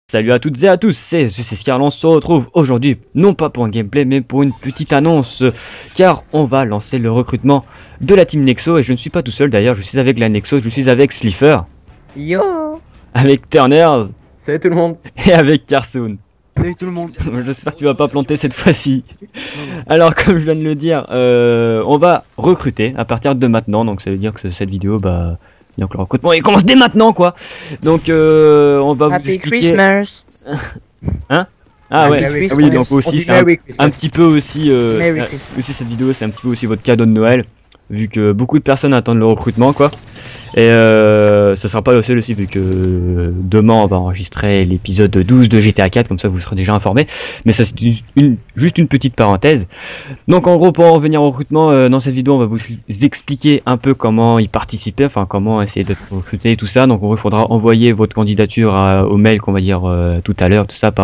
Salut à toutes et à tous, c'est Scar, on se retrouve aujourd'hui, non pas pour un gameplay, mais pour une petite annonce, car on va lancer le recrutement de la team Nexo, et je ne suis pas tout seul d'ailleurs, je suis avec la Nexo, je suis avec Slifer, Yo, avec Turner, salut tout le monde. et avec Carsoon. Salut tout le monde. J'espère que tu vas pas planter cette fois-ci. Alors comme je viens de le dire, on va recruter à partir de maintenant, donc ça veut dire que cette vidéo, donc le recrutement il commence dès maintenant quoi. Donc on va vous Happy expliquer... Christmas. Hein? Ah ouais, Merry ah oui, donc aussi c'est un petit peu aussi, Merry Christmas. aussi cette vidéo c'est un petit peu aussi votre cadeau de Noël, vu que beaucoup de personnes attendent le recrutement quoi. Et ça sera pas le seul aussi, vu que demain on va enregistrer l'épisode 12 de GTA 4, comme ça vous serez déjà informés. Mais ça c'est juste une petite parenthèse. Donc en gros, pour en revenir au recrutement, dans cette vidéo on va vous expliquer un peu comment y participer, enfin comment essayer d'être recruté et tout ça. Donc il faudra envoyer votre candidature au mail qu'on va dire tout à l'heure, tout ça qui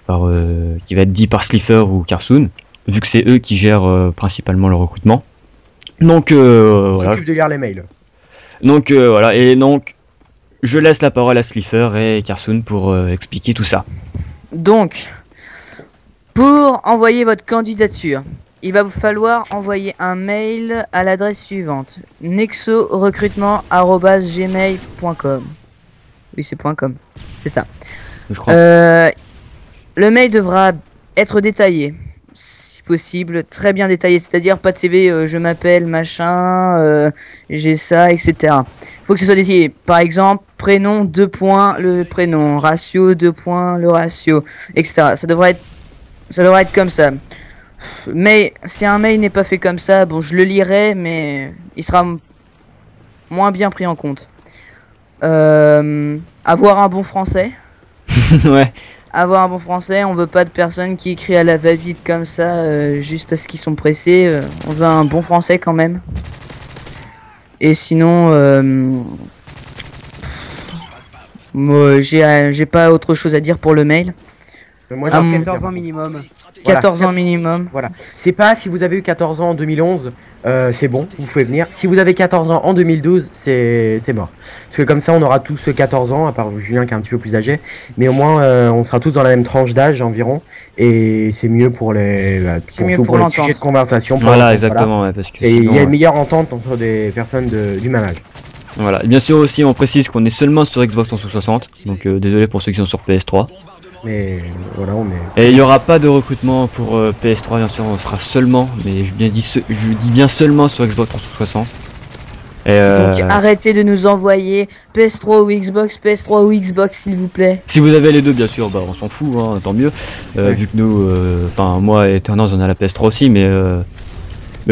va être dit par Slifer ou Carsoon, vu que c'est eux qui gèrent principalement le recrutement. Donc On voilà. s'occupe de lire les mails. Donc voilà, et donc je laisse la parole à Slifer et Carsoon pour expliquer tout ça. Donc, pour envoyer votre candidature, il va vous falloir envoyer un mail à l'adresse suivante: nexorecrutement@gmail.com. Oui, c'est .com, c'est ça. Je crois. Le mail devra être détaillé, si possible, très bien détaillé, c'est-à-dire pas de CV, je m'appelle machin, j'ai ça, etc. Faut que ce soit détaillé. Par exemple, prénom, 2 points, le prénom, ratio, 2 points, le ratio, etc. Ça devrait être comme ça. Mais si un mail n'est pas fait comme ça, bon, je le lirai, mais il sera moins bien pris en compte. Avoir un bon français. Ouais. Avoir un bon français, on veut pas de personnes qui écrivent à la va-vite comme ça, juste parce qu'ils sont pressés. On veut un bon français quand même. Et sinon, moi, j'ai pas autre chose à dire pour le mail. Moi Ah, j'ai 14 ans minimum. 14 ans minimum. Voilà. C'est pas si vous avez eu 14 ans en 2011, c'est bon, vous pouvez venir. Si vous avez 14 ans en 2012, c'est mort. Parce que comme ça, on aura tous 14 ans, à part Julien qui est un petit peu plus âgé. Mais au moins, on sera tous dans la même tranche d'âge environ. Et c'est mieux pour les, surtout pour les sujets de conversation. Voilà, exactement. Ouais, parce que il sinon, y a une meilleure entente entre des personnes du même âge. voilà. Et bien sûr aussi, on précise qu'on est seulement sur Xbox 360. Donc désolé pour ceux qui sont sur PS3. Mais voilà, on est. Et il n'y aura pas de recrutement pour PS3, bien sûr, on sera seulement, mais je dis bien seulement sur Xbox 360. Et Donc arrêtez de nous envoyer PS3 ou Xbox s'il vous plaît. si vous avez les deux, bien sûr, on s'en fout, hein, tant mieux. Ouais. Vu que nous, enfin moi et Turner, on a la PS3 aussi, mais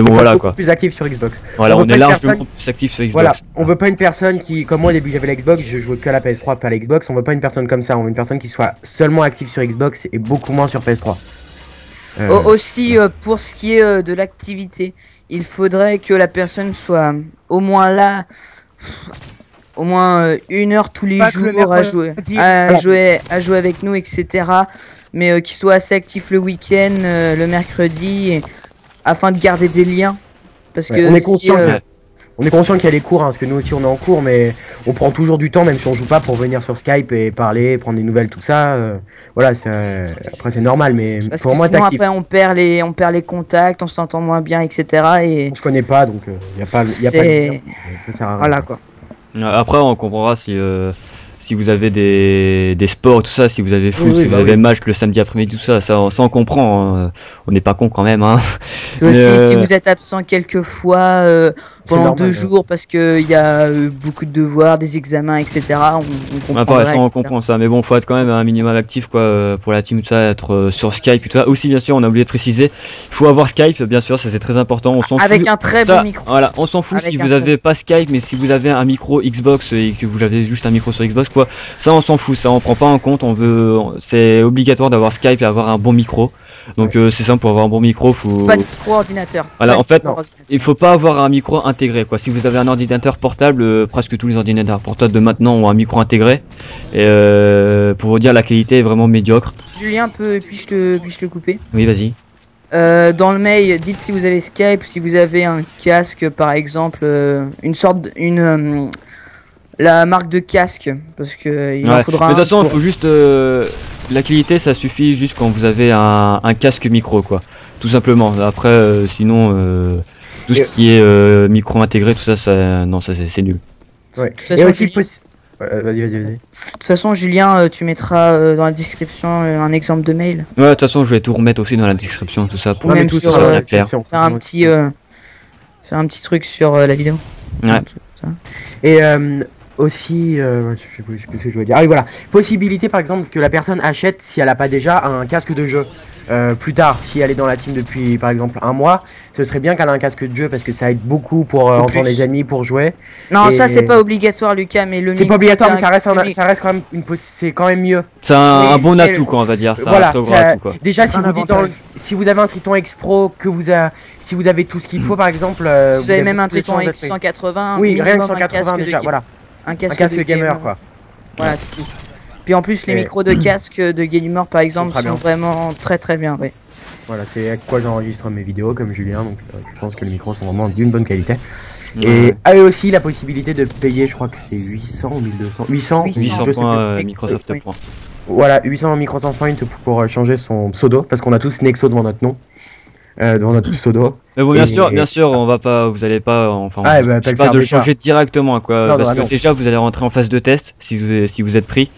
bon voilà quoi. Plus actif sur Xbox. Voilà, on on veut est pas une largement personne- plus actif sur Xbox. Voilà, on veut pas une personne qui, comme moi au début j'avais la Xbox, je jouais que à la PS3, pas à la Xbox. On veut pas une personne comme ça, on veut une personne qui soit seulement active sur Xbox et beaucoup moins sur PS3. Aussi, pour ce qui est de l'activité, il faudrait que la personne soit au moins là, au moins 1 heure tous les Pas que le jours mercredi. à jouer avec nous, etc. Mais qu'il soit assez actif le week-end, le mercredi, afin de garder des liens. Parce que on est si, conscient. On est conscient qu'il y a les cours, hein, parce que nous aussi on est en cours, mais on prend toujours du temps, même si on joue pas, pour venir sur Skype et parler, prendre des nouvelles, tout ça. Voilà, après c'est normal, mais parce pour que moi sinon t'actif. après on perd les contacts, on s'entend moins bien, etc. Et On se connaît pas, donc y a pas de c'est- lien, ça sert à rien. voilà quoi. Après, on comprendra si vous avez des sports, tout ça, si vous avez foot, Oui, si vous bah avez oui. match le samedi après-midi, tout ça, ça on comprend. Hein. On n'est pas con quand même. Hein. Et aussi, Mais, si vous êtes absent quelques fois pendant normal, 2 jours parce qu'il y a beaucoup de devoirs, des examens, etc., on comprend. Après, ça on comprend ça, mais bon, faut être quand même un minimum actif quoi pour la team, tout ça, être sur Skype et tout ça. Aussi, bien sûr, on a oublié de préciser, il faut avoir Skype, bien sûr, ça c'est très important. On s'en Avec fout. un très Ça, bon micro. Voilà, on s'en fout Avec si un vous avez pas Skype, mais si vous avez un micro Xbox et que vous avez juste un micro sur Xbox, quoi, ça on s'en fout, ça on prend pas en compte. C'est obligatoire d'avoir Skype et avoir un bon micro. Donc c'est simple, pour avoir un bon micro, faut. Pas de micro-ordinateur. Voilà, Pas en de fait, micro-ordinateur. Il faut pas avoir un micro intégré quoi. Si vous avez un ordinateur portable, presque tous les ordinateurs portables de maintenant ont un micro intégré. Et pour vous dire, la qualité est vraiment médiocre. Julien, puis-je te couper? Oui, vas-y. Dans le mail, dites si vous avez Skype, si vous avez un casque par exemple, une sorte, la marque de casque, parce que il en Ouais. faudra Mais de un toute façon, il pour- faut juste la qualité, ça suffit juste quand vous avez un casque micro, quoi. Tout simplement. Après, sinon, tout ce Et- qui est micro intégré, tout ça, non, ça c'est nul. Ouais. toute Et façon, aussi, Julien- vas-y, vas-y, vas-y. De toute façon, Julien, tu mettras dans la description un exemple de mail. Ouais, de toute façon, je vais tout remettre aussi dans la description, tout ça, pour Ou Ouais, mais même tout sur, sera dans la bien clair. description. Faire un petit truc sur la vidéo. Ouais. Un truc comme ça. Et aussi, je sais plus ce que je voulais dire. Ah oui, voilà. Possibilité, par exemple, que la personne achète, si elle a pas déjà, un casque de jeu. Plus tard, si elle est dans la team depuis, par exemple, un mois, ce serait bien qu'elle ait un casque de jeu parce que ça aide beaucoup pour En entendre plus. les ennemis, pour jouer. Non, Et- ça c'est pas obligatoire, Lucas, mais le C'est micro pas obligatoire, mais direct- ça reste quand même c'est quand même mieux. C'est un Oui, bon mais atout, quoi, on va dire. Ça Voilà, reste un gros ça- atout, quoi. déjà C'est si un vous, avantage. si vous avez un Triton X Pro, si vous avez tout ce qu'il faut, par exemple, Si vous avez même un beaucoup de Triton chances X d'être- 180, Oui, rien que minimum un 180 casque déjà, de voilà. un Un casque, casque de gamer, quoi. Voilà, c'est tout. Puis en plus, les Et- micros de casque de gamer par exemple très sont bien. vraiment très bien. Oui. Voilà, c'est avec quoi j'enregistre mes vidéos, comme Julien, donc je pense que les micros sont vraiment d'une bonne qualité. Ouais. Et aussi la possibilité de payer, je crois que c'est 800 ou 1200 800, 800 800 je sais points plus. Microsoft Oui. points. Voilà, 800 Microsoft Point pour changer son pseudo, parce qu'on a tous Nexo devant notre nom, devant notre pseudo. Mais bon, Et- bien sûr, on va pas, vous allez pas, enfin, Ah, on bah, vous pas dit le pas faire de le déjà. changer directement, quoi, Non, parce non, que non. déjà vous allez rentrer en phase de test si vous êtes pris,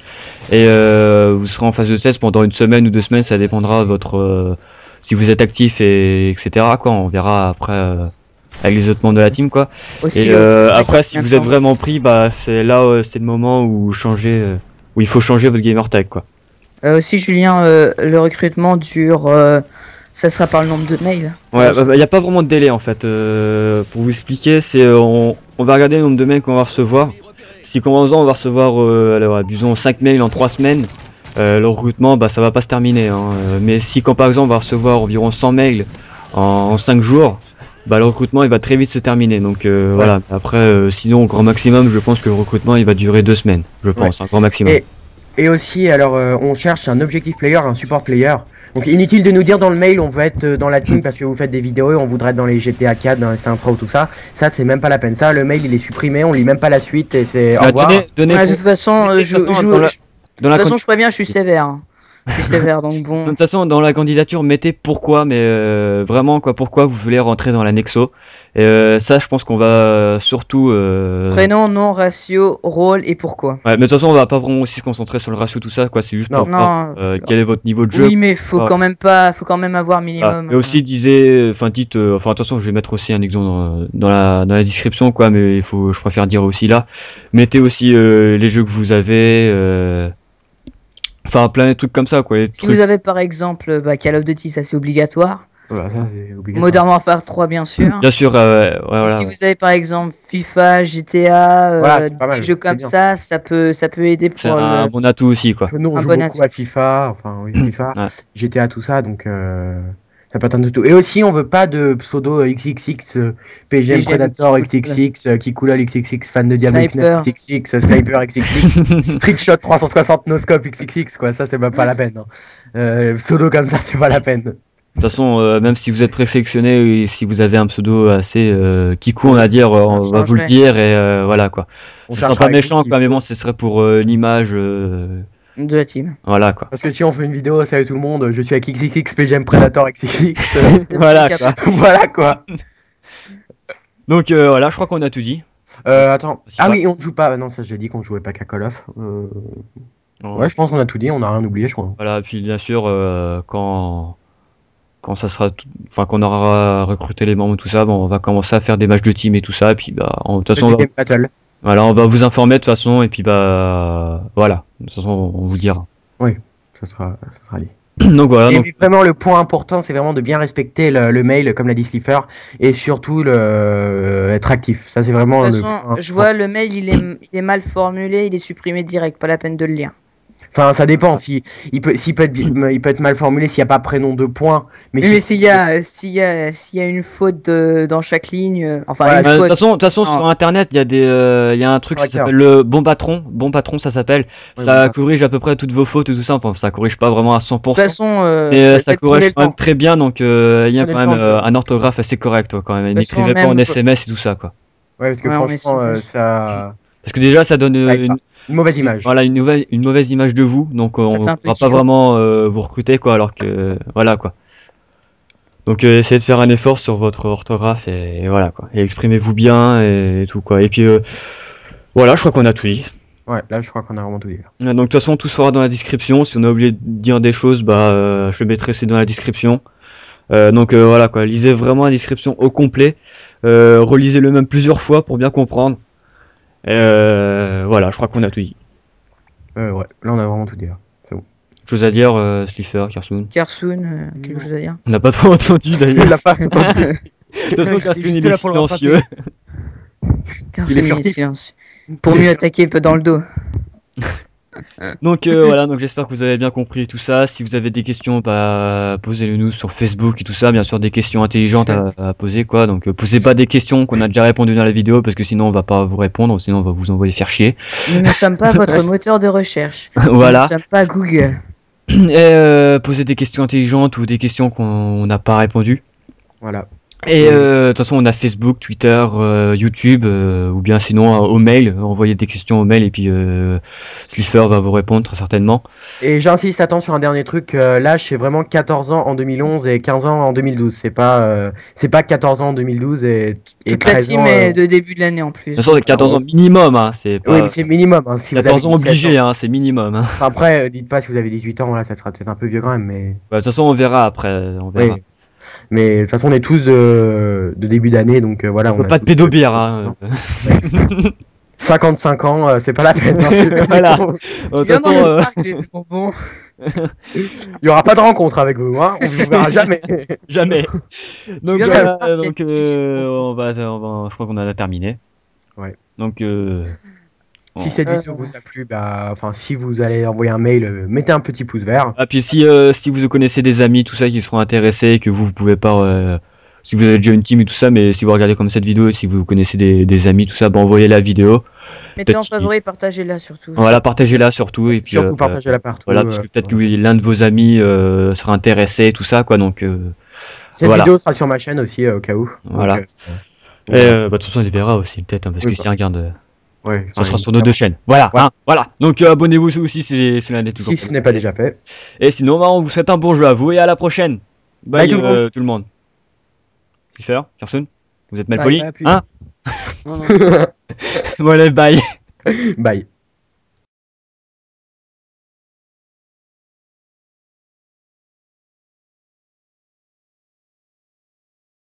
et vous serez en phase de test pendant une semaine ou 2 semaines, ça dépendra de votre, si vous êtes actif et etc. quoi, on verra après avec les autres membres de la team, quoi. Aussi, Et après, si vous êtes vraiment pris, bah c'est là, c'est le moment où où il faut changer votre gamer tag, quoi. aussi Julien, le recrutement dure, ça sera par le nombre de mails. Ouais, bah, y a pas vraiment de délai en fait. Pour vous expliquer, c'est on va regarder le nombre de mails qu'on va recevoir. Si comme on va recevoir, alors, disons 5 mails en 3 semaines, le recrutement, bah ça va pas se terminer. Hein. Mais si quand par exemple on va recevoir environ 100 mails en 5 jours, bah le recrutement il va très vite se terminer. Donc voilà. Après, sinon au grand maximum, je pense que le recrutement il va durer 2 semaines, je pense, un grand maximum. Et aussi, alors, on cherche un objective player, un support player. Donc inutile de nous dire dans le mail, on veut être dans la team parce que vous faites des vidéos et on voudrait être dans les GTA 4, dans les Saints-Row, tout ça. Ça, c'est même pas la peine. Ça, le mail, il est supprimé, on lit même pas la suite et c'est au Bah, revoir. donnez Ouais, de toute façon, de toute façon, dans la- de dans la toute façon, je préviens, je suis sévère. Hein. Je suis sévère, donc De bon. toute façon, dans la candidature, mettez pourquoi, mais vraiment quoi, pourquoi vous voulez rentrer dans la Nexo. Et ça, je pense qu'on va surtout. Prénom, nom, ratio, rôle et pourquoi. Ouais, mais de toute façon, on va pas vraiment aussi se concentrer sur le ratio tout ça, quoi. C'est juste Non. pour voir Non. quel est votre niveau de jeu. Oui, mais faut Ah. quand même pas, faut quand même avoir Ah, minimum. et aussi dites, enfin attention, je vais mettre aussi un exemple dans la description, quoi. Mais je préfère dire aussi là. Mettez aussi les jeux que vous avez. Enfin, plein de trucs comme ça, quoi. Les Si trucs- vous avez par exemple Call of Duty, ça c'est obligatoire. Voilà, ça, c'est obligatoire. Modern Warfare 3, bien sûr. Bien sûr, ouais, Et voilà. si vous avez par exemple FIFA, GTA, Voilà, c'est pas mal, des jeux c'est comme bien. ça peut aider C'est pour un bon atout aussi, quoi. Nous, on un joue bon beaucoup atout. à FIFA, enfin, oui, FIFA, Ouais. GTA, tout ça, donc ça peut atteindre de tout. Et aussi, on veut pas de pseudo XXX, PGM PGM, Predator qui XXX, Kikoulol XXX, fan de Diablo Sniper. X9 XXX, Sniper XXX, Trickshot 360 No-Scope XXX, quoi, ça c'est même pas la peine. Hein. Pseudo comme ça, c'est pas la peine. De toute façon, même si vous êtes présélectionné et si vous avez un pseudo assez kikou, on va dire, on va vous le changerait. dire et voilà quoi. On Ce sera cherchera pas méchant avec quoi, qui, mais bon, ce serait pour l'image, de la team. voilà quoi. Parce que si on fait une vidéo, salut tout le monde, je suis avec XXX, PGM Predator XXX, Voilà Cap- quoi. voilà quoi. Donc voilà, je crois qu'on a tout dit. Attends. C'est Ah pas- oui, on joue pas. Non, ça j'ai dit qu'on jouait pas qu'à Call of. On- Ouais, je pense qu'on a tout dit, on a rien oublié, je crois. Voilà, puis bien sûr, quand ça sera, enfin qu'on aura recruté les membres tout ça, bon, on va commencer à faire des matchs de team et tout ça, et puis bah, de toute façon, Petit game battle. voilà, on va vous informer de toute façon, et puis bah, voilà, de toute façon, on vous dira. Ça sera dit. Donc voilà, Et donc, mais vraiment, le point important, c'est vraiment de bien respecter le mail, comme l'a dit Slifer, et surtout être actif. Ça, c'est vraiment De le toute façon, point je vois le mail, il est mal formulé, il est supprimé direct, pas la peine de le lire. Enfin, ça dépend. Il peut être mal formulé s'il n'y a pas prénom de point. Mais, Mais s'il y a une faute dans chaque ligne, enfin Voilà, une de faute. toute façon, Non. sur internet, il y a il y a un truc qui Correcteur. s'appelle le bon patron, ça s'appelle. Ouais, Ça bon corrige à peu près toutes vos fautes et tout ça. Enfin, ça corrige pas vraiment à 100%. De toute façon, Mais ça prenez corrige le quand même temps. très bien, donc il y a Prenez quand le même temps de- un orthographe assez correct, quoi, quand même. De toute façon, N'écrivez pas en même- SMS et tout ça, quoi. Ouais, parce que Ouais, on franchement, essaie. Parce que déjà, ça donne Une mauvaise image. voilà, une mauvaise image de vous, donc on fait un ne peu pourra pas chiant. vraiment vous recruter, quoi, alors que, voilà, quoi. Donc essayez de faire un effort sur votre orthographe, et voilà, quoi. Et exprimez-vous bien, et tout, quoi. Et puis, voilà, je crois qu'on a tout dit. Ouais, là, je crois qu'on a vraiment tout dit. Donc de toute façon, tout sera dans la description. Si on a oublié de dire des choses, bah je le mettrai c'est dans la description. Donc voilà quoi, lisez vraiment la description au complet. Relisez-le même plusieurs fois pour bien comprendre. Voilà, je crois qu'on a tout dit. Ouais, là, on a vraiment tout dit. Là. Chose à dire, Slifer, Carsoon. Carsoon, quelque Non. chose à dire. On n'a pas trop entendu Il d'ailleurs. l'a pas entendu. De toute façon, Carsoon juste il là est pour le silencieux. Carsoon, Il est il est furtif. silence. Pour mieux attaquer peu dans le dos. Donc voilà, donc j'espère que vous avez bien compris tout ça. Si vous avez des questions, bah, posez-les nous sur Facebook et tout ça. Bien sûr, des questions intelligentes à poser, quoi. Donc posez pas des questions qu'on a déjà répondu dans la vidéo parce que sinon on va pas vous répondre, sinon on va vous envoyer faire chier. Nous ne sommes pas votre moteur de recherche. Nous ne Voilà. sommes pas Google. Et posez des questions intelligentes ou des questions qu'on n'a pas répondu. Voilà. Et de toute façon, on a Facebook, Twitter, YouTube, ou bien sinon au mail. Envoyez des questions au mail et puis Slifer va vous répondre très certainement. Et j'insiste, attends, sur un dernier truc. L'âge, c'est vraiment 14 ans en 2011 et 15 ans en 2012. C'est pas 14 ans en 2012 et Toute la 13 team ans. est de début de l'année en plus. De toute façon, c'est 14 ans minimum, hein, c'est pas Oui, mais c'est minimum. Hein, si vous 14 avez ans 17 obligé, ans. hein, c'est minimum. Hein. Enfin, après, dites pas si vous avez 18 ans, voilà, ça sera peut-être un peu vieux quand même, mais. Bah, de toute façon, on verra après. On verra. Oui. Mais de toute façon, on est tous de début d'année, donc voilà. Faut on a pas de tous, pédobire. 10 Hein. ans. 55 ans, c'est pas la peine. Hein, Voilà. bon. De toute Viens dans façon, le parc, j'ai des bonbons. Il y aura pas de rencontre avec vous, hein. On vous verra jamais. jamais. Donc viens voilà, dans le parc, donc il y a des je crois qu'on en a terminé. Ouais. Donc Si cette vidéo vous a plu, bah, enfin, si vous allez envoyer un mail, mettez un petit pouce vert. ah puis si vous connaissez des amis tout ça qui seront intéressés et que vous pouvez pas si vous avez déjà une team et tout ça mais si vous regardez comme cette vidéo et si vous connaissez des amis tout ça bah envoyez la vidéo. Mettez en Peut-être favori, partagez-la surtout. Voilà, partagez-la surtout et puis Surtout partagez-la partout. voilà parce que peut-être que l'un de vos amis sera intéressé tout ça quoi donc Cette voilà. vidéo sera sur ma chaîne aussi au cas où. Voilà. Donc, Et bah, de toute façon, on les verra aussi, peut-être, hein, parce Oui, que si on regarde, ouais, ça enfin, sera sur nos deux chaînes. Voilà, hein, voilà. Donc, abonnez-vous aussi si l'un des toujours. Si ce n'est pas déjà fait. Et sinon, bah, on vous souhaite un bon jeu à vous et à la prochaine. Bye, Bye, tout le monde. Kiffer, Carson, vous êtes mal Bye. poli, hein? Non, non. Bon, allez, bye. Bye.